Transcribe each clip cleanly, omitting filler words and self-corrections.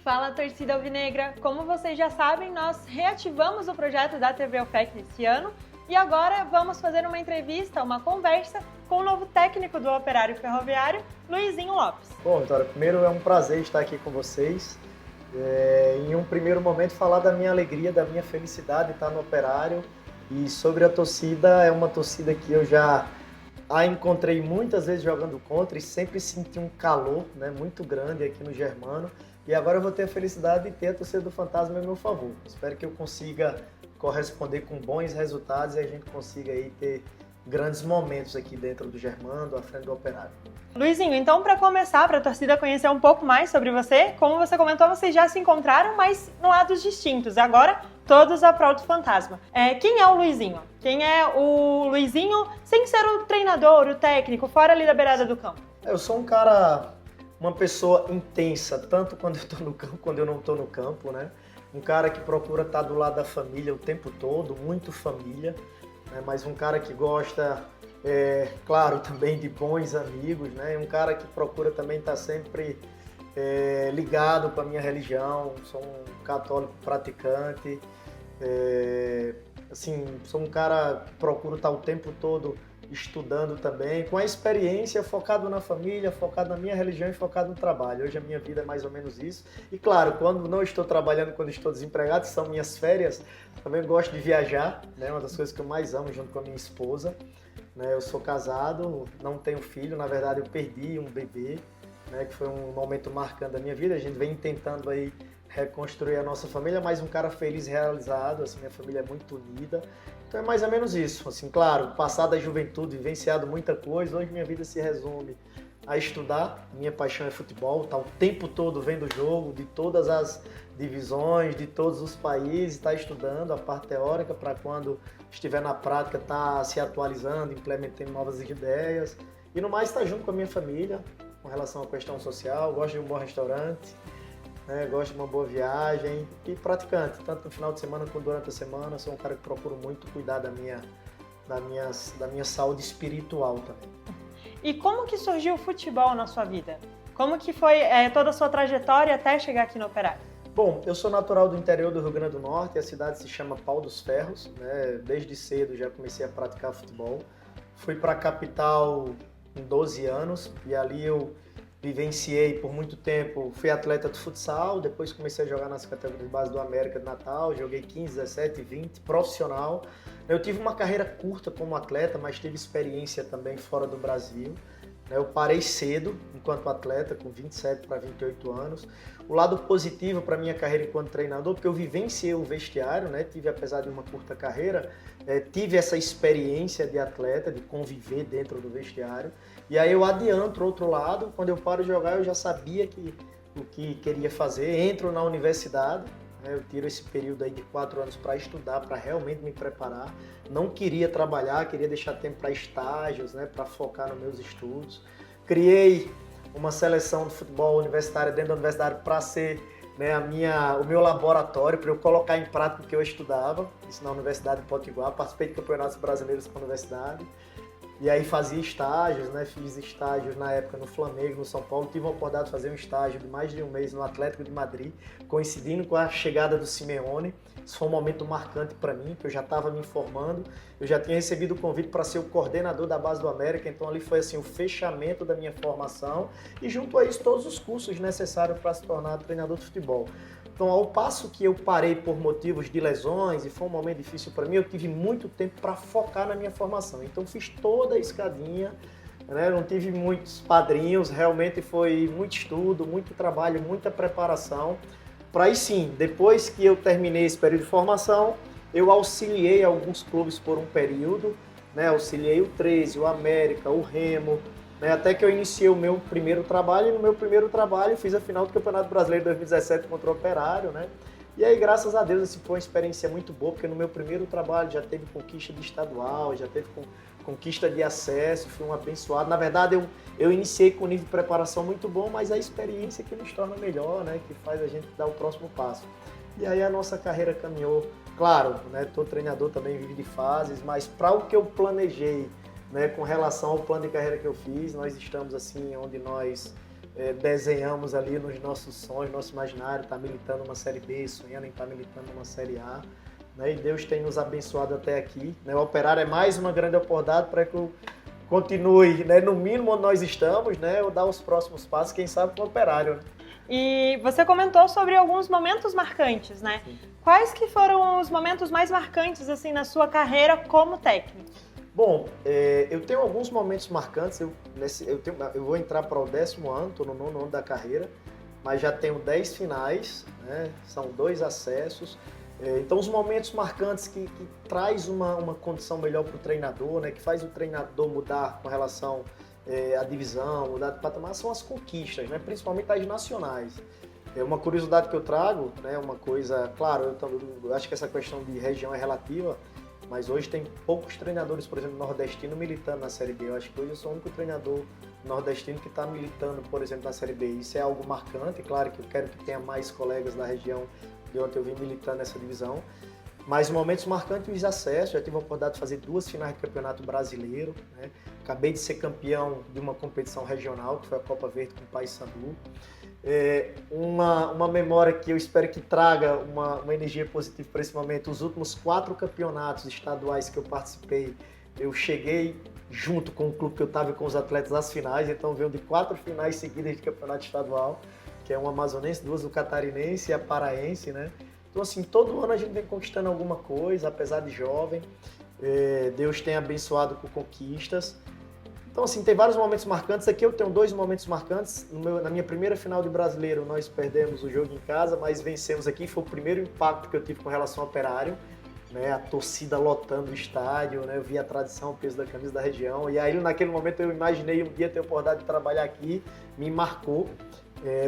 Fala, torcida alvinegra! Como vocês já sabem, nós reativamos o projeto da TV UFEC nesse ano e agora vamos fazer uma entrevista, uma conversa com o novo técnico do Operário Ferroviário, Luizinho Lopes. Bom, Vitória, primeiro é um prazer estar aqui com vocês. Em um primeiro momento, falar da minha alegria, da minha felicidade de estar no Operário. E sobre a torcida, é uma torcida que eu já a encontrei muitas vezes jogando contra e sempre senti um calor, né, muito grande aqui no Germano. E agora eu vou ter a felicidade de ter a torcida do Fantasma a meu favor. Espero que eu consiga corresponder com bons resultados e a gente consiga aí ter grandes momentos aqui dentro do Germano, à frente do Operário. Luizinho, então para começar, para a torcida conhecer um pouco mais sobre você, como você comentou, vocês já se encontraram, mas em lados distintos. Agora, todos a prol do Fantasma. Quem é o Luizinho? Quem é o Luizinho sem ser o treinador, o técnico, fora ali da beirada do campo? Eu sou um cara, uma pessoa intensa, tanto quando eu estou no campo, quando eu não estou no campo, né? Um cara que procura estar do lado da família o tempo todo, muito família, né? Mas um cara que gosta, claro, também de bons amigos, né? Um cara que procura também estar sempre ligado com a minha religião. Sou um católico praticante, assim, sou um cara que procura estar o tempo todo estudando também, com a experiência, focado na família, focado na minha religião e focado no trabalho. Hoje a minha vida é mais ou menos isso. E claro, quando não estou trabalhando, quando estou desempregado, que são minhas férias, também gosto de viajar, né? Uma das coisas que eu mais amo junto com a minha esposa, né? Eu sou casado, não tenho filho, na verdade eu perdi um bebê, né? Que foi um momento marcante da minha vida. A gente vem tentando aí reconstruir a nossa família, mas um cara feliz e realizado, assim, minha família é muito unida. Então é mais ou menos isso, assim, claro, passado da juventude, vivenciado muita coisa, hoje minha vida se resume a estudar, minha paixão é futebol, tá o tempo todo vendo jogo de todas as divisões, de todos os países, tá estudando a parte teórica para quando estiver na prática tá se atualizando, implementando novas ideias, e no mais tá junto com a minha família, com relação à questão social, gosto de um bom restaurante, gosto de uma boa viagem e praticante, tanto no final de semana quanto durante a semana. Sou um cara que procuro muito cuidar da minha saúde espiritual também. E como que surgiu o futebol na sua vida? Como que foi toda a sua trajetória até chegar aqui no Operário? Bom, eu sou natural do interior do Rio Grande do Norte, a cidade se chama Pau dos Ferros, né? Desde cedo já comecei a praticar futebol. Fui para a capital com 12 anos e ali eu vivenciei por muito tempo, fui atleta de futsal, depois comecei a jogar nas categorias de base do América de Natal, joguei 15, 17, 20, profissional. Eu tive uma carreira curta como atleta, mas tive experiência também fora do Brasil. Eu parei cedo enquanto atleta, com 27 para 28 anos. O lado positivo para a minha carreira enquanto treinador, porque eu vivenciei o vestiário, né? Tive, apesar de uma curta carreira, tive essa experiência de atleta, de conviver dentro do vestiário. E aí eu adianto o outro lado, quando eu paro de jogar eu já sabia o que queria fazer, entro na universidade, né? Eu tiro esse período aí de 4 anos para estudar, para realmente me preparar. Não queria trabalhar, queria deixar tempo para estágios, né? Para focar nos meus estudos. Criei uma seleção de futebol universitário dentro da universidade para ser, né, o meu laboratório, para eu colocar em prática o que eu estudava, isso na Universidade de Potiguar. Participei de campeonatos brasileiros com a universidade. E aí fazia estágios, né? Fiz estágios na época no Flamengo, no São Paulo. Tive a oportunidade de fazer um estágio de mais de um mês no Atlético de Madrid, coincidindo com a chegada do Simeone. Isso foi um momento marcante para mim, que eu já estava me informando. Eu já tinha recebido o convite para ser o coordenador da base do América, então ali foi assim o fechamento da minha formação. E junto a isso todos os cursos necessários para se tornar treinador de futebol. Então, ao passo que eu parei por motivos de lesões e foi um momento difícil para mim, eu tive muito tempo para focar na minha formação. Então, fiz toda a escadinha, né? Não tive muitos padrinhos, realmente foi muito estudo, muito trabalho, muita preparação. Para aí sim, depois que eu terminei esse período de formação, eu auxiliei alguns clubes por um período, né? Auxiliei o 13, o América, o Remo, né, até que eu iniciei o meu primeiro trabalho, e no meu primeiro trabalho fiz a final do Campeonato Brasileiro 2017 contra o Operário, né? E aí, graças a Deus, assim, foi uma experiência muito boa, porque no meu primeiro trabalho já teve conquista de estadual, já teve conquista de acesso, fui um abençoado. Na verdade, eu iniciei com um nível de preparação muito bom, mas a experiência que nos torna melhor, né? Que faz a gente dar o próximo passo. E aí a nossa carreira caminhou, claro, né? Todo treinador também vive de fases, mas para o que eu planejei, né, com relação ao plano de carreira que eu fiz, nós estamos assim onde nós desenhamos ali nos nossos sonhos, nosso imaginário, tá militando numa Série B, sonhando em estar militando numa Série A, né? E Deus tem nos abençoado até aqui, né? O Operário é mais uma grande oportunidade para que eu continue, né, no mínimo onde nós estamos, né, ou dar os próximos passos, quem sabe com o Operário, né? E você comentou sobre alguns momentos marcantes, né? Sim. Quais que foram os momentos mais marcantes, assim, na sua carreira como técnico? Bom, eu tenho alguns momentos marcantes. Eu vou entrar para o 10º ano, estou no 9º ano da carreira, mas já tenho 10 finais, né? São 2 acessos. Então, os momentos marcantes que traz uma condição melhor para o treinador, né? Que faz o treinador mudar com relação à divisão, mudar de patamar, são as conquistas, né? Principalmente as nacionais. Uma curiosidade que eu trago, né? Uma coisa, claro, eu acho que essa questão de região é relativa, mas hoje tem poucos treinadores, por exemplo, nordestino militando na Série B. Eu acho que hoje eu sou o único treinador nordestino que está militando, por exemplo, na Série B. Isso é algo marcante, claro que eu quero que tenha mais colegas da região de onde eu vim militando nessa divisão. Mas momentos marcantes, os acessos. Já tive a oportunidade de fazer 2 finais de campeonato brasileiro, né? Acabei de ser campeão de uma competição regional, que foi a Copa Verde com o Paysandu. Uma memória que eu espero que traga uma energia positiva para esse momento. Os últimos 4 campeonatos estaduais que eu participei, eu cheguei junto com o clube que eu estava e com os atletas às finais, então veio de 4 finais seguidas de campeonato estadual, que é uma amazonense, 2 do catarinense e a paraense, né? Então, assim, todo ano a gente vem conquistando alguma coisa, apesar de jovem. Deus tem abençoado com conquistas. Então, assim, tem vários momentos marcantes. Aqui eu tenho 2 momentos marcantes. Na minha primeira final de brasileiro, nós perdemos o jogo em casa, mas vencemos aqui. Foi o primeiro impacto que eu tive com relação ao Operário, né? A torcida lotando o estádio, né? Eu vi a tradição, o peso da camisa da região. E aí, naquele momento, eu imaginei um dia ter a oportunidade de trabalhar aqui. Me marcou.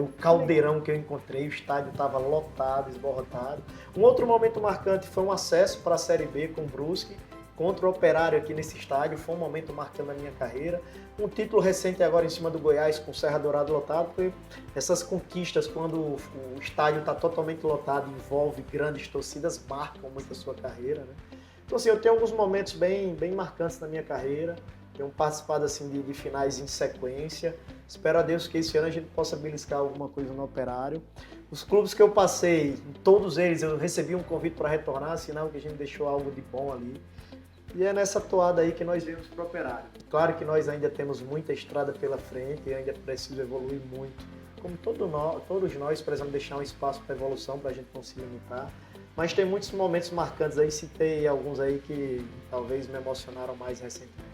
O caldeirão que eu encontrei, o estádio estava lotado, esborrotado. Um outro momento marcante foi um acesso para a Série B com o Brusque, contra o Operário aqui nesse estádio, foi um momento marcante na minha carreira. Um título recente agora em cima do Goiás com o Serra Dourado lotado, porque essas conquistas, quando o estádio está totalmente lotado, envolve grandes torcidas, marcam muito a sua carreira, né? Então, assim, eu tenho alguns momentos bem marcantes na minha carreira. Tenho participado assim, de finais em sequência. Espero a Deus que esse ano a gente possa beliscar alguma coisa no Operário. Os clubes que eu passei, em todos eles eu recebi um convite para retornar, sinal que a gente deixou algo de bom ali. E é nessa toada aí que nós viemos para o Operário. Claro que nós ainda temos muita estrada pela frente e ainda preciso evoluir muito. Como todos nós precisamos deixar um espaço para evolução para a gente não se limitar. Mas tem muitos momentos marcantes aí, citei alguns aí que talvez me emocionaram mais recentemente.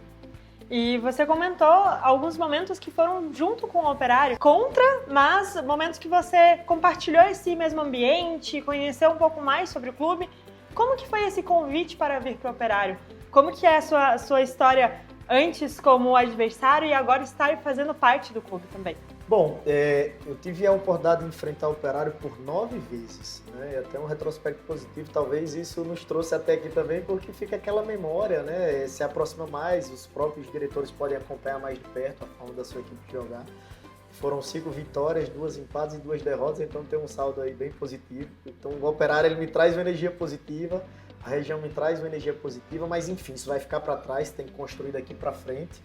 E você comentou alguns momentos que foram junto com o Operário, contra, mas momentos que você compartilhou esse mesmo ambiente, conheceu um pouco mais sobre o clube. Como que foi esse convite para vir para o Operário? Como que é a sua história antes como adversário e agora estar fazendo parte do clube também? Bom, eu tive a oportunidade de enfrentar o Operário por 9 vezes, né? Até um retrospecto positivo, talvez isso nos trouxe até aqui também, porque fica aquela memória, né? Se aproxima mais, os próprios diretores podem acompanhar mais de perto a forma da sua equipe jogar. Foram 5 vitórias, 2 empates e 2 derrotas, então tem um saldo aí bem positivo. Então o Operário ele me traz uma energia positiva, a região me traz uma energia positiva, mas enfim, isso vai ficar para trás, tem que construir daqui para frente.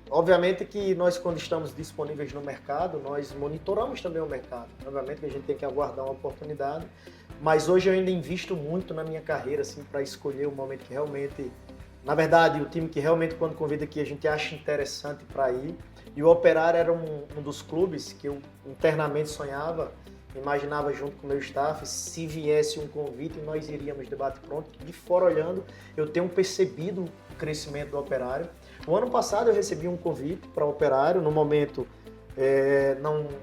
Obviamente que nós, quando estamos disponíveis no mercado, nós monitoramos também o mercado. Obviamente que a gente tem que aguardar uma oportunidade, mas hoje eu ainda invisto muito na minha carreira, assim, para escolher o momento que realmente, na verdade, o time que realmente, quando convida aqui, a gente acha interessante para ir. E o Operário era um dos clubes que eu internamente sonhava, imaginava junto com o meu staff, se viesse um convite, nós iríamos debate pronto. De fora olhando, eu tenho percebido o crescimento do Operário. O ano passado eu recebi um convite para o Operário, no momento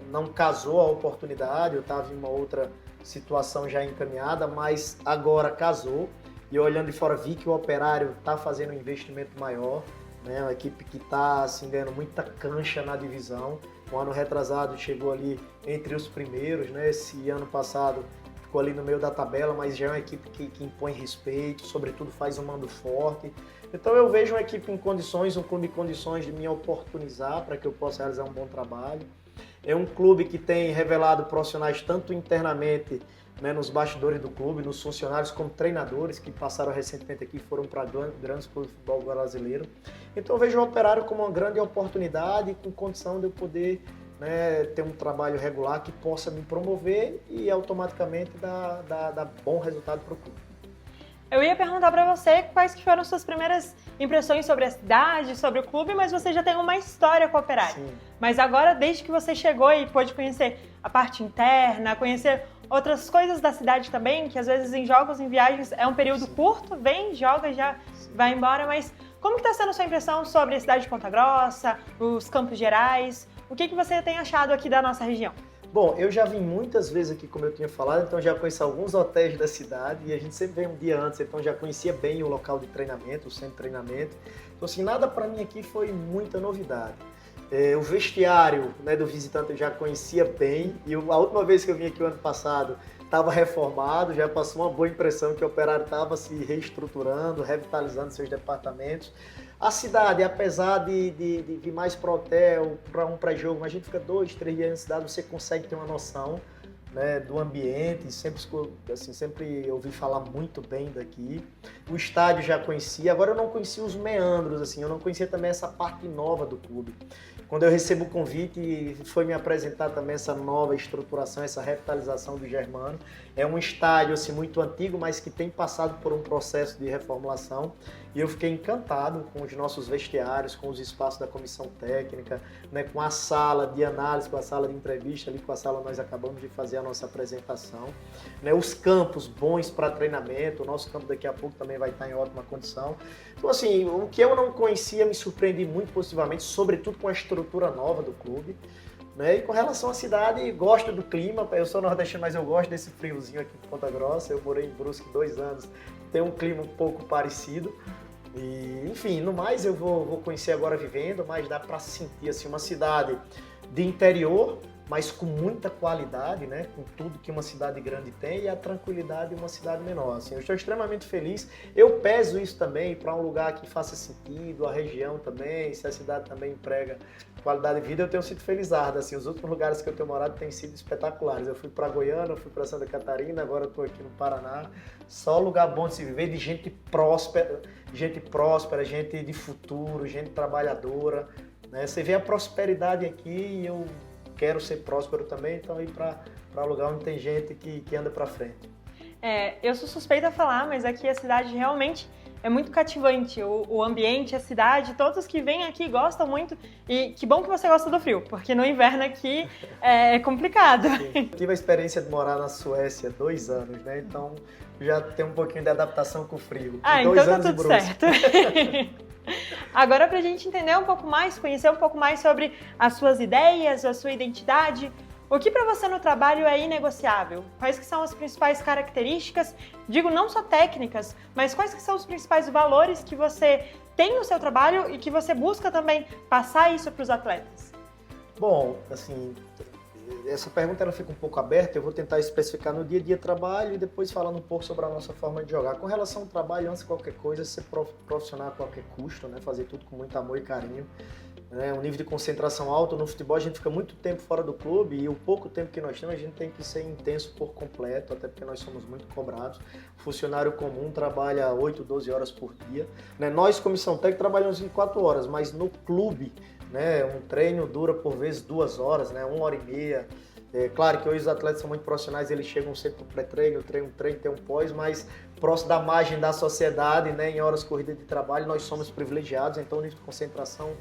não casou a oportunidade, eu estava em uma outra situação já encaminhada, mas agora casou. E olhando de fora vi que o Operário está fazendo um investimento maior, né? Uma equipe que está assim, ganhando muita cancha na divisão. O ano retrasado chegou ali entre os primeiros, né? Esse ano passado ficou ali no meio da tabela, mas já é uma equipe que impõe respeito, sobretudo faz um mando forte. Então eu vejo uma equipe em condições, um clube em condições de me oportunizar para que eu possa realizar um bom trabalho. É um clube que tem revelado profissionais tanto internamente, né, nos bastidores do clube, nos funcionários, como treinadores que passaram recentemente aqui, foram para grandes clubes de futebol brasileiro. Então eu vejo o Operário como uma grande oportunidade, com condição de eu poder, né, ter um trabalho regular que possa me promover e automaticamente dar bom resultado para o clube. Eu ia perguntar para você quais que foram suas primeiras impressões sobre a cidade, sobre o clube, mas você já tem uma história com o Operário. Sim. Mas agora, desde que você chegou e pôde conhecer a parte interna, conhecer outras coisas da cidade também, que às vezes em jogos, em viagens, é um período curto, vem, joga, já vai embora, mas como que está sendo a sua impressão sobre a cidade de Ponta Grossa, os Campos Gerais? O que você tem achado aqui da nossa região? Bom, eu já vim muitas vezes aqui, como eu tinha falado, então já conheço alguns hotéis da cidade e a gente sempre vem um dia antes, então já conhecia bem o local de treinamento, o centro de treinamento. Então assim, nada para mim aqui foi muita novidade. O vestiário, né, do visitante eu já conhecia bem e a última vez que eu vim aqui o ano passado estava reformado, já passou uma boa impressão que o Operário estava se reestruturando, revitalizando seus departamentos. A cidade, apesar de vir mais para o hotel, para um pré-jogo, mas a gente fica 2, 3 dias na cidade, você consegue ter uma noção, né, do ambiente, sempre ouvi falar muito bem daqui. O estádio já conhecia, agora eu não conhecia os meandros, assim, eu não conhecia também essa parte nova do clube. Quando eu recebo o convite, foi me apresentar também essa nova estruturação, essa revitalização do Germano. É um estádio assim, muito antigo, mas que tem passado por um processo de reformulação. E eu fiquei encantado com os nossos vestiários, com os espaços da comissão técnica, né, com a sala de análise, com a sala de entrevista, ali com a sala nós acabamos de fazer a nossa apresentação. Né, os campos bons para treinamento, o nosso campo daqui a pouco também vai estar em ótima condição. Então assim, o que eu não conhecia me surpreendi muito positivamente, sobretudo com a estrutura nova do clube. Né? E com relação à cidade, gosto do clima, eu sou nordestino, mas eu gosto desse friozinho aqui de Ponta Grossa, eu morei em Brusque 2 anos, tem um clima um pouco parecido. E, enfim, no mais eu vou conhecer agora vivendo, mas dá para sentir assim, uma cidade de interior, mas com muita qualidade, né? Com tudo que uma cidade grande tem e a tranquilidade de uma cidade menor. Assim, eu estou extremamente feliz. Eu peso isso também para um lugar que faça sentido, a região também, se a cidade também emprega qualidade de vida, eu tenho sido felizardo. Assim, os outros lugares que eu tenho morado têm sido espetaculares. Eu fui para Goiânia, eu fui para Santa Catarina, agora eu estou aqui no Paraná. Só lugar bom de se viver, de gente próspera, gente de futuro, gente trabalhadora. Né? Você vê a prosperidade aqui e eu quero ser próspero também, então ir para lugar onde tem gente que anda para frente. Eu sou suspeita a falar, mas aqui a cidade realmente é muito cativante. O ambiente, a cidade, todos que vêm aqui gostam muito. E que bom que você gosta do frio, porque no inverno aqui é complicado. Sim. Tive a experiência de morar na Suécia 2 anos, né? Então já tem um pouquinho de adaptação com o frio. Então tá tudo certo. Agora, para a gente entender um pouco mais, conhecer um pouco mais sobre as suas ideias, a sua identidade, o que para você no trabalho é inegociável? Quais que são as principais características, digo não só técnicas, mas quais que são os principais valores que você tem no seu trabalho e que você busca também passar isso para os atletas? Bom, assim, essa pergunta ela fica um pouco aberta, eu vou tentar especificar no dia a dia trabalho e depois falando um pouco sobre a nossa forma de jogar. Com relação ao trabalho, antes de qualquer coisa, ser profissional a qualquer custo, né? Fazer tudo com muito amor e carinho. Um nível de concentração alto no futebol, a gente fica muito tempo fora do clube e o pouco tempo que nós temos a gente tem que ser intenso por completo, até porque nós somos muito cobrados. O funcionário comum trabalha 8, 12 horas por dia. Nós, comissão técnica, trabalhamos 24 horas, mas no clube, né, um treino dura por vezes 2 horas, né, 1h30. Claro que hoje os atletas são muito profissionais, eles chegam sempre para o pré-treino, treino, tem um pós, mas próximo da margem da sociedade, né, em horas corridas de trabalho, nós somos privilegiados, então o nível de concentração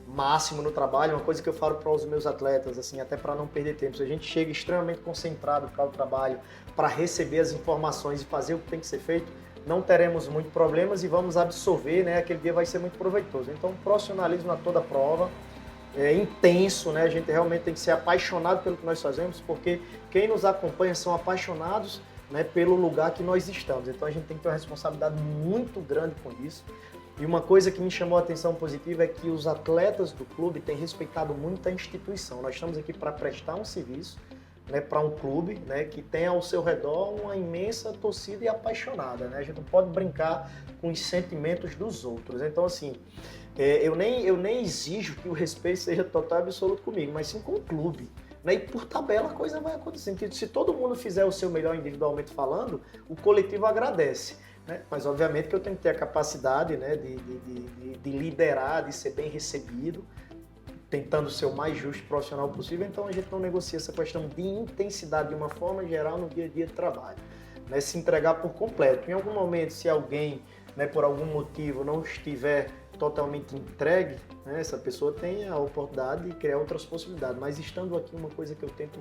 máximo no trabalho, uma coisa que eu falo para os meus atletas, assim, até para não perder tempo, se a gente chega extremamente concentrado para o trabalho, para receber as informações e fazer o que tem que ser feito, não teremos muitos problemas e vamos absorver, né, aquele dia vai ser muito proveitoso. Então, profissionalismo a toda prova, intenso, né, a gente realmente tem que ser apaixonado pelo que nós fazemos, porque quem nos acompanha são apaixonados, né, pelo lugar que nós estamos, então a gente tem que ter uma responsabilidade muito grande com isso. E uma coisa que me chamou a atenção positiva é que os atletas do clube têm respeitado muito a instituição. Nós estamos aqui para prestar um serviço, né, para um clube, né, que tem ao seu redor uma imensa torcida e apaixonada, né? A gente não pode brincar com os sentimentos dos outros. Então, assim, eu nem exijo que o respeito seja total e absoluto comigo, mas sim com o clube. Né? E por tabela a coisa vai acontecendo. Se todo mundo fizer o seu melhor individualmente falando, o coletivo agradece. Né? Mas obviamente que eu tenho que ter a capacidade, né, de liderar, de ser bem recebido, tentando ser o mais justo e profissional possível. Então a gente não negocia essa questão de intensidade de uma forma geral no dia a dia de trabalho. Né? Se entregar por completo. Em algum momento, se alguém, né, por algum motivo não estiver totalmente entregue, né, essa pessoa tem a oportunidade de criar outras possibilidades. Mas estando aqui, uma coisa que eu tento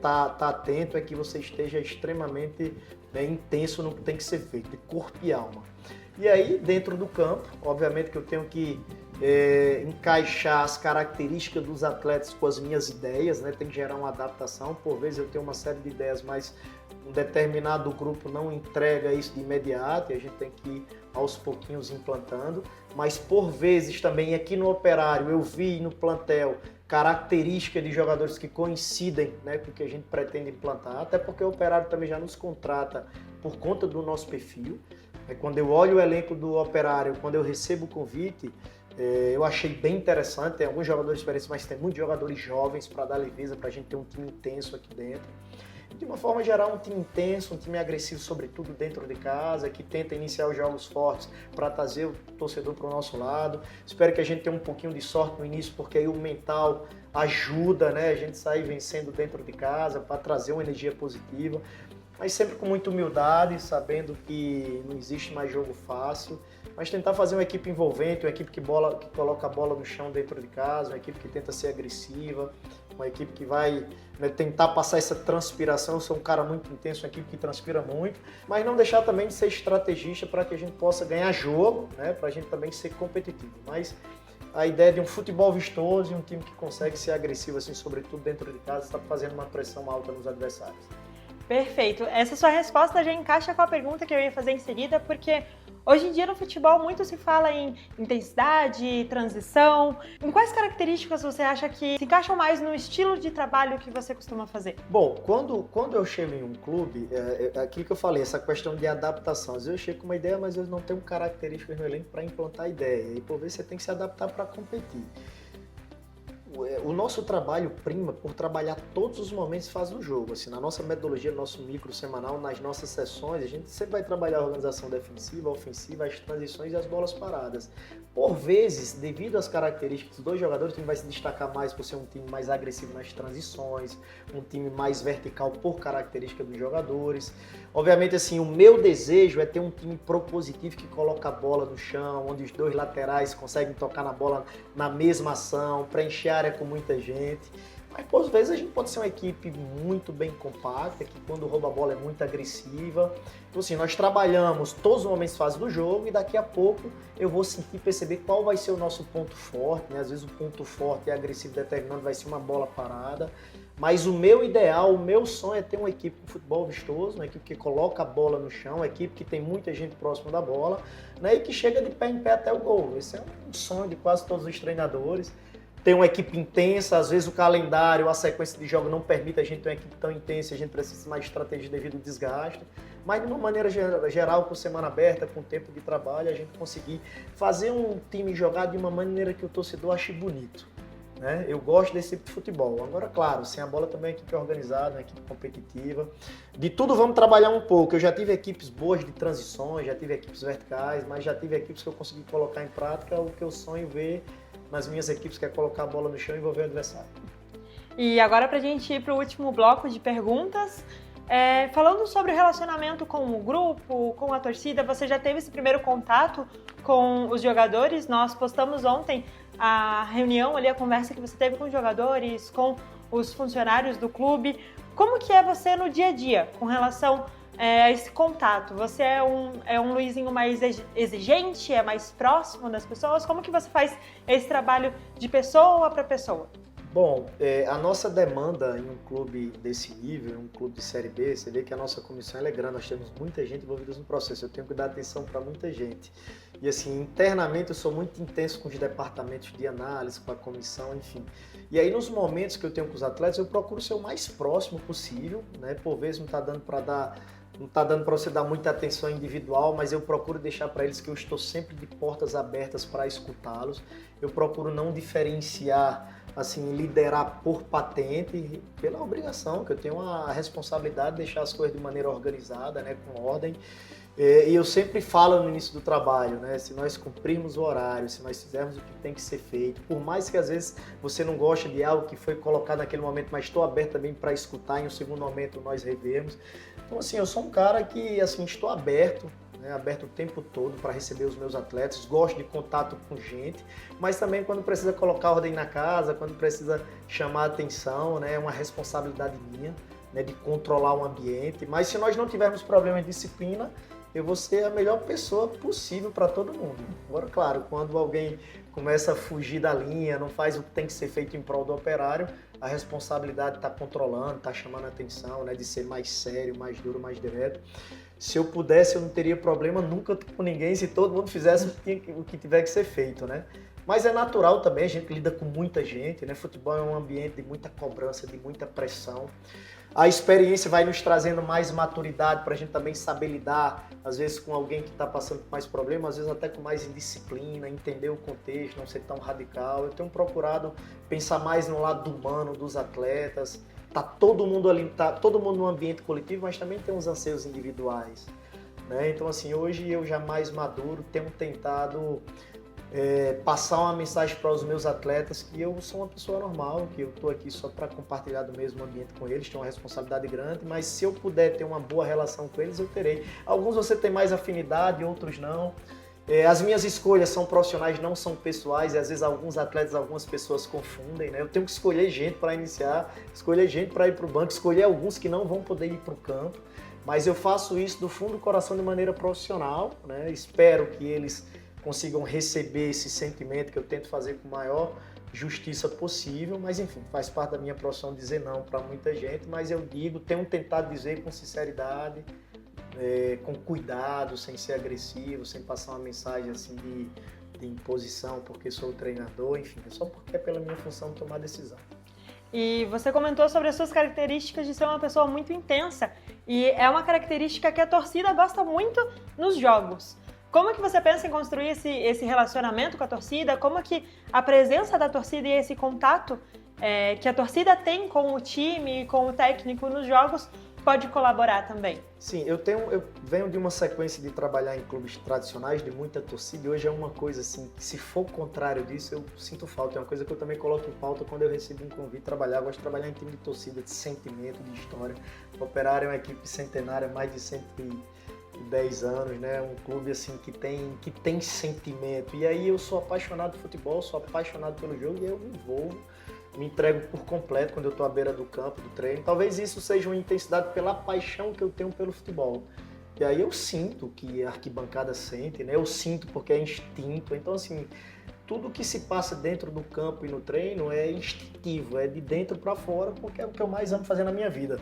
tá atento é que você esteja extremamente, né, intenso no que tem que ser feito, de corpo e alma. E aí, dentro do campo, obviamente que eu tenho que encaixar as características dos atletas com as minhas ideias, né? Tem que gerar uma adaptação. Por vezes eu tenho uma série de ideias, mas um determinado grupo não entrega isso de imediato e a gente tem que ir aos pouquinhos implantando. Mas por vezes também aqui no Operário eu vi no plantel características de jogadores que coincidem, né, com o que a gente pretende implantar, até porque o Operário também já nos contrata por conta do nosso perfil. Quando eu olho o elenco do Operário, quando eu recebo o convite, eu achei bem interessante. Tem alguns jogadores experientes, mas tem muitos jogadores jovens para dar leveza, para a gente ter um time intenso aqui dentro. De uma forma geral, um time intenso, um time agressivo, sobretudo dentro de casa, que tenta iniciar os jogos fortes para trazer o torcedor para o nosso lado. Espero que a gente tenha um pouquinho de sorte no início, porque aí o mental ajuda, né, a gente sair vencendo dentro de casa para trazer uma energia positiva. Mas sempre com muita humildade, sabendo que não existe mais jogo fácil, mas tentar fazer uma equipe envolvente, uma equipe que coloca a bola no chão dentro de casa, uma equipe que tenta ser agressiva, uma equipe que vai, né, tentar passar essa transpiração. Eu sou um cara muito intenso, uma equipe que transpira muito, mas não deixar também de ser estrategista para que a gente possa ganhar jogo, né, para a gente também ser competitivo. Mas a ideia de um futebol vistoso e um time que consegue ser agressivo, assim, sobretudo dentro de casa, está fazendo uma pressão alta nos adversários. Perfeito. Essa sua resposta já encaixa com a pergunta que eu ia fazer em seguida, porque hoje em dia no futebol muito se fala em intensidade, transição. Em quais características você acha que se encaixam mais no estilo de trabalho que você costuma fazer? Bom, quando eu chego em um clube, aquilo que eu falei, essa questão de adaptação. Às vezes eu chego com uma ideia, mas eu não tenho características no elenco para implantar a ideia. E por vezes você tem que se adaptar para competir. O nosso trabalho prima por trabalhar todos os momentos e fases do jogo. Assim, na nossa metodologia, no nosso micro semanal, nas nossas sessões, a gente sempre vai trabalhar a organização defensiva, ofensiva, as transições e as bolas paradas. Por vezes, devido às características dos jogadores, o time vai se destacar mais por ser um time mais agressivo nas transições, um time mais vertical por característica dos jogadores. Obviamente, assim, o meu desejo é ter um time propositivo que coloca a bola no chão, onde os dois laterais conseguem tocar na bola na mesma ação, preencher a área com muita gente. Mas, por vezes, a gente pode ser uma equipe muito bem compacta, que quando rouba a bola é muito agressiva. Então, assim, nós trabalhamos todos os momentos fase do jogo e daqui a pouco eu vou sentir, perceber qual vai ser o nosso ponto forte, né? Às vezes o ponto forte e agressivo determinando vai ser uma bola parada. Mas o meu ideal, o meu sonho é ter uma equipe com futebol vistoso, uma equipe que coloca a bola no chão, uma equipe que tem muita gente próxima da bola, né? E que chega de pé em pé até o gol. Esse é um sonho de quase todos os treinadores. Tem uma equipe intensa, às vezes o calendário, a sequência de jogo não permite a gente ter uma equipe tão intensa, a gente precisa de mais estratégia devido ao desgaste. Mas de uma maneira geral, com semana aberta, com tempo de trabalho, a gente conseguir fazer um time jogar de uma maneira que o torcedor ache bonito. Né? Eu gosto desse tipo de futebol. Agora, claro, sem a bola também é uma equipe organizada, uma equipe competitiva. De tudo vamos trabalhar um pouco. Eu já tive equipes boas de transições, já tive equipes verticais, mas já tive equipes que eu consegui colocar em prática o que eu sonho ver nas minhas equipes, que é colocar a bola no chão e envolver o adversário. E agora, para a gente ir para o último bloco de perguntas, falando sobre o relacionamento com o grupo, com a torcida, você já teve esse primeiro contato com os jogadores? Nós postamos ontem a reunião ali, a conversa que você teve com os jogadores, com os funcionários do clube. Como que é você no dia a dia com relação a esse contato? Você é um Luizinho mais exigente, é mais próximo das pessoas? Como que você faz esse trabalho de pessoa para pessoa? Bom, a nossa demanda em um clube desse nível, um clube de Série B, você vê que a nossa comissão é grande, nós temos muita gente envolvida no processo, eu tenho que dar atenção para muita gente. E assim, internamente eu sou muito intenso com os departamentos de análise, com a comissão, enfim. E aí nos momentos que eu tenho com os atletas, eu procuro ser o mais próximo possível, né? Por vezes não está dando para você dar muita atenção individual, mas eu procuro deixar para eles que eu estou sempre de portas abertas para escutá-los. Eu procuro não diferenciar, assim, liderar por patente, pela obrigação, que eu tenho a responsabilidade de deixar as coisas de maneira organizada, né, com ordem. E eu sempre falo no início do trabalho, né? Se nós cumprirmos o horário, se nós fizermos o que tem que ser feito, por mais que às vezes você não goste de algo que foi colocado naquele momento, mas estou aberto também para escutar, em um segundo momento nós revermos. Então assim, eu sou um cara que assim, estou aberto, né? Aberto o tempo todo para receber os meus atletas, gosto de contato com gente, mas também quando precisa colocar ordem na casa, quando precisa chamar atenção, né? É uma responsabilidade minha, né? De controlar o ambiente, mas se nós não tivermos problema de disciplina, eu vou ser a melhor pessoa possível para todo mundo. Agora, claro, quando alguém começa a fugir da linha, não faz o que tem que ser feito em prol do operário, a responsabilidade está controlando, está chamando a atenção, né, de ser mais sério, mais duro, mais direto. Se eu pudesse, eu não teria problema nunca com ninguém se todo mundo fizesse o que tiver que ser feito, né? Mas é natural também, a gente lida com muita gente, né? Futebol é um ambiente de muita cobrança, de muita pressão. A experiência vai nos trazendo mais maturidade para a gente também saber lidar, às vezes com alguém que está passando por mais problemas, às vezes até com mais indisciplina, entender o contexto, não ser tão radical. Eu tenho procurado pensar mais no lado humano dos atletas. Tá todo mundo ali, tá todo mundo no ambiente coletivo, mas também tem uns anseios individuais, né? Então assim, hoje eu já mais maduro tenho tentado passar uma mensagem para os meus atletas que eu sou uma pessoa normal, que eu estou aqui só para compartilhar do mesmo ambiente com eles, tenho uma responsabilidade grande, mas se eu puder ter uma boa relação com eles, eu terei. Alguns você tem mais afinidade, outros não. As minhas escolhas são profissionais, não são pessoais, e às vezes alguns atletas, algumas pessoas confundem, né? Eu tenho que escolher gente para iniciar, escolher gente para ir para o banco, escolher alguns que não vão poder ir para o campo, mas eu faço isso do fundo do coração de maneira profissional, né? Espero que eles consigam receber esse sentimento que eu tento fazer com a maior justiça possível, mas enfim, faz parte da minha profissão dizer não para muita gente, mas eu digo, tenho tentado dizer com sinceridade, com cuidado, sem ser agressivo, sem passar uma mensagem assim de imposição porque sou o treinador, enfim, é só porque é pela minha função tomar decisão. E você comentou sobre as suas características de ser uma pessoa muito intensa, e é uma característica que a torcida gosta muito nos jogos. Como é que você pensa em construir esse relacionamento com a torcida? Como é que a presença da torcida e esse contato que a torcida tem com o time e com o técnico nos jogos pode colaborar também? Sim, eu venho de uma sequência de trabalhar em clubes tradicionais, de muita torcida, e hoje é uma coisa assim, que se for o contrário disso, eu sinto falta. É uma coisa que eu também coloco em pauta quando eu recebo um convite trabalhar. Eu gosto de trabalhar em time de torcida, de sentimento, de história. O Operário é uma equipe centenária, mais de 110 anos, né? Um clube assim que tem sentimento. E aí eu sou apaixonado por futebol, sou apaixonado pelo jogo e eu me envolvo, me entrego por completo quando eu estou à beira do campo, do treino. Talvez isso seja uma intensidade pela paixão que eu tenho pelo futebol. E aí eu sinto que a arquibancada sente, né? Eu sinto porque é instinto. Então assim, tudo que se passa dentro do campo e no treino é instintivo, é de dentro para fora, porque é o que eu mais amo fazer na minha vida.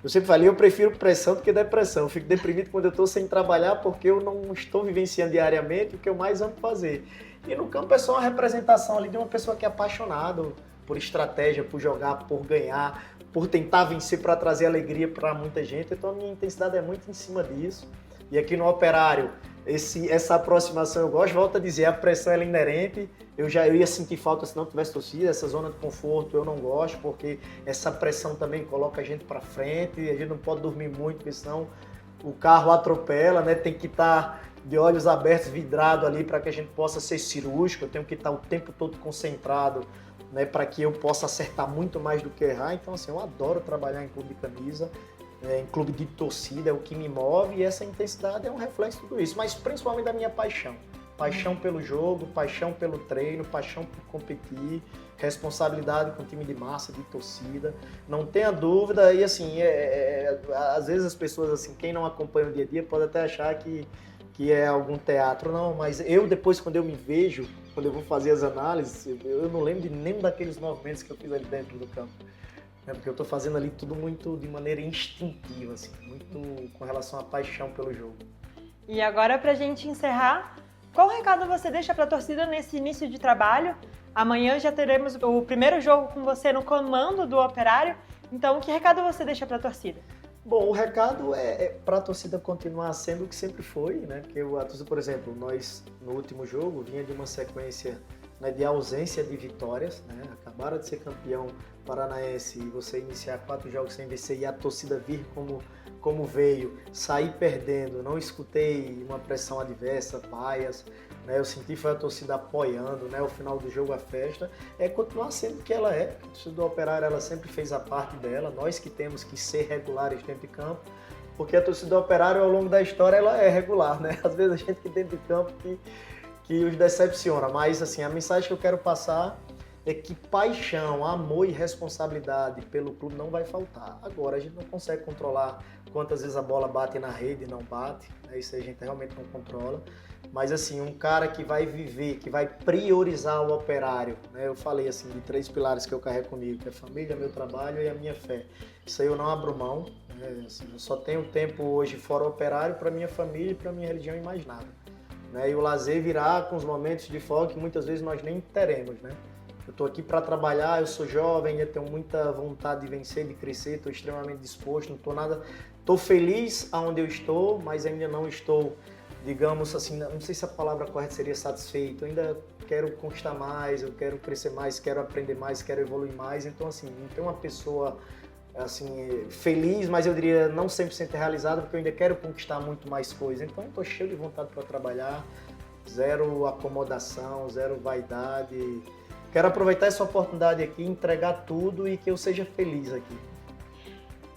Eu sempre falei, eu prefiro pressão do que depressão. Eu fico deprimido quando eu estou sem trabalhar porque eu não estou vivenciando diariamente o que eu mais amo fazer. E no campo é só uma representação ali de uma pessoa que é apaixonada por estratégia, por jogar, por ganhar, por tentar vencer para trazer alegria para muita gente. Então a minha intensidade é muito em cima disso. E aqui no Operário, essa aproximação eu gosto. Volto a dizer, a pressão ela é inerente. Eu ia sentir falta se não tivesse torcida. Essa zona de conforto eu não gosto, porque essa pressão também coloca a gente para frente. A gente não pode dormir muito, porque senão o carro atropela, né? Tem que estar de olhos abertos, vidrado ali, para que a gente possa ser cirúrgico. Eu tenho que estar o tempo todo concentrado, né, para que eu possa acertar muito mais do que errar. Então, assim, eu adoro trabalhar em clube de camisa, em clube de torcida, é o que me move, e essa intensidade é um reflexo de tudo isso, mas principalmente da minha paixão. Paixão pelo jogo, paixão pelo treino, paixão por competir, responsabilidade com time de massa, de torcida, não tenha dúvida. E assim, às vezes as pessoas, assim, quem não acompanha o dia a dia pode até achar que é algum teatro, não, mas eu depois, quando eu me vejo, quando eu vou fazer as análises, eu não lembro de nenhum daqueles movimentos que eu fiz ali dentro do campo. Porque eu estou fazendo ali tudo muito de maneira instintiva, assim, muito com relação à paixão pelo jogo. E agora, para a gente encerrar, Qual recado você deixa para a torcida nesse início de trabalho? Amanhã já teremos o primeiro jogo com você no comando do Operário. Então, que recado você deixa para a torcida? Bom, o recado é para a torcida continuar sendo o que sempre foi, né? Porque a torcida, por exemplo, nós no último jogo vinha de uma sequência, né, de ausência de vitórias, né? Acabaram de ser campeão paranaense e você iniciar 4 jogos sem vencer e a torcida vir como veio, sair perdendo, não escutei uma pressão adversa, vaias, né? Eu senti foi a torcida apoiando, né? O final do jogo, a festa, continuar sendo o que ela é. A torcida do Operário, ela sempre fez a parte dela, nós que temos que ser regulares dentro de campo, porque a torcida do Operário ao longo da história ela é regular, né? Às vezes a gente que dentro de campo que os decepciona, mas assim, a mensagem que eu quero passar é que paixão, amor e responsabilidade pelo clube não vai faltar. Agora, a gente não consegue controlar quantas vezes a bola bate na rede e não bate, né? Isso a gente realmente não controla. Mas assim, um cara que vai viver, que vai priorizar o Operário, né? Eu falei assim, de 3 pilares que eu carrego comigo, que é a família, meu trabalho e a minha fé. Isso aí eu não abro mão, né? Assim, eu só tenho tempo hoje fora o Operário para minha família, para minha religião e mais nada, né? E o lazer virá com os momentos de folga que muitas vezes nós nem teremos, né? Eu estou aqui para trabalhar, eu sou jovem, eu tenho muita vontade de vencer, de crescer, estou extremamente disposto, não estou nada... Estou feliz aonde eu estou, mas ainda não estou, digamos assim, não sei se a palavra correta seria satisfeito, eu ainda quero conquistar mais, eu quero crescer mais, quero aprender mais, quero evoluir mais, então assim, não tem uma pessoa assim, feliz, mas eu diria não 100% realizada, porque eu ainda quero conquistar muito mais coisas, então estou cheio de vontade para trabalhar, zero acomodação, zero vaidade. Quero aproveitar essa oportunidade aqui, entregar tudo e que eu seja feliz aqui.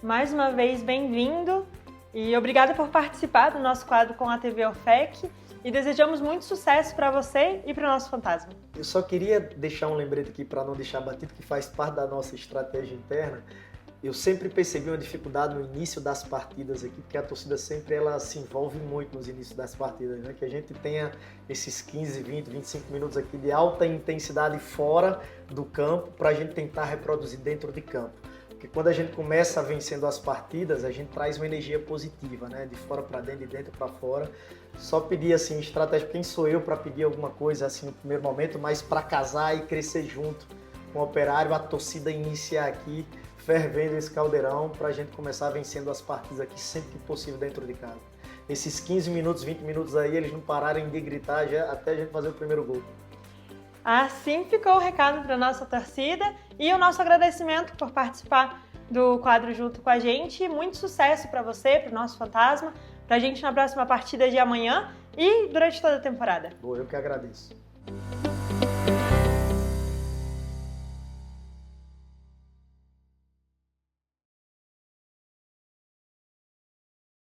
Mais uma vez, bem-vindo e obrigada por participar do nosso quadro com a TV OFEC e desejamos muito sucesso para você e para o nosso Fantasma. Eu só queria deixar um lembrete aqui para não deixar batido, que faz parte da nossa estratégia interna. Eu sempre percebi uma dificuldade no início das partidas aqui, porque a torcida sempre ela se envolve muito nos inícios das partidas, né? Que a gente tenha esses 15, 20, 25 minutos aqui de alta intensidade fora do campo para a gente tentar reproduzir dentro de campo. Porque quando a gente começa vencendo as partidas, a gente traz uma energia positiva, né? De fora para dentro, de dentro para fora. Só pedir assim, estratégia, quem sou eu para pedir alguma coisa assim no primeiro momento, mas para casar e crescer junto com o Operário, a torcida iniciar aqui fervendo esse caldeirão para a gente começar vencendo as partidas aqui sempre que possível dentro de casa. Esses 15 minutos, 20 minutos aí, eles não pararem de gritar já, até a gente fazer o primeiro gol. Assim ficou o recado para a nossa torcida e o nosso agradecimento por participar do quadro junto com a gente. Muito sucesso para você, para o nosso Fantasma, para a gente na próxima partida de amanhã e durante toda a temporada. Boa, eu que agradeço.